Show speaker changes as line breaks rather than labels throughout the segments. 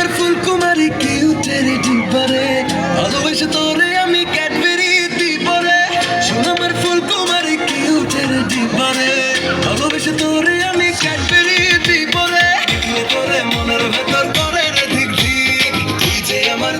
আমার ফুলকুমারী কিউটের ডিব্বারে ভালোবেসে তোরে আমি ক্যাডবেরি দিব রে শোন আমার ফুলকুমারী কিউটের ডিব্বারে ভালোবেসে তোরে আমি ক্যাডবেরি দিব রে দেখলে তোরে মনের ভেতর করে রে দিক দিক তুই যে আমার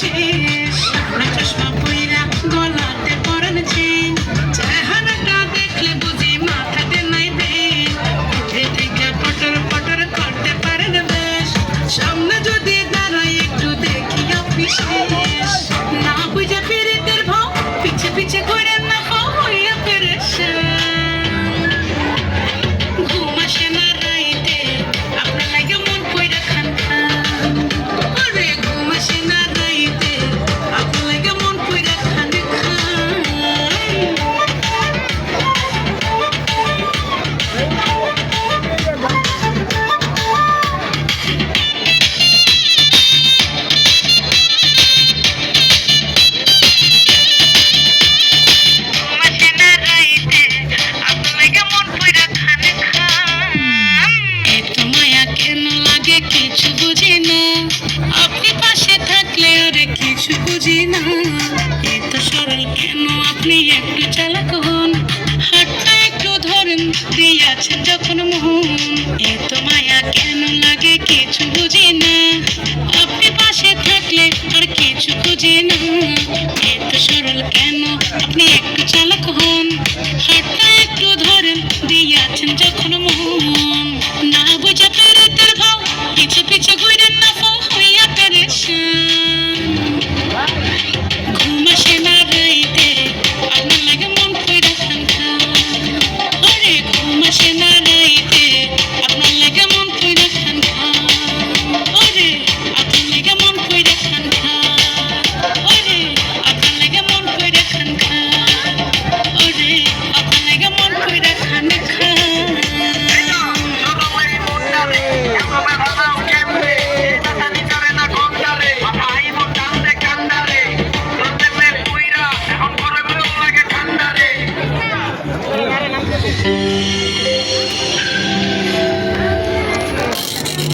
শেষ না চশমা পইরা গলাতে পরান চেন চেহারাটা দেখলে বুঝি মাথাতে নাই বেন উঠে থেকে পটর পটর করতে পারেন বেশ সামনে যদি দাঁড়াই একটু দেখি আপনি শেষ না বুঝে পীড়িতের ভাও পিছে পিছে করেন না হইয়া পেরেছেন ঘুম আসে না রাইতে আপনার লাগে মন কইরা খান খান ওরে ঘুম আসে না কিছু বুঝি না আপনি পাশে থাকলে ওরে কিছু বুঝি না এত সরল কেন আপনি একটু চালাক হন হাতটা একটু ধরেন দিয়েছেন যখন মোহন এত মায়া কেন লাগে কিছু বুঝি না আপনি পাশে থাকলে আর কিছু বুঝি না এত সরল কেন আপনি একটু চালাক হন হাতটা একটু ধরেন দিয়েছেন যখন মোহন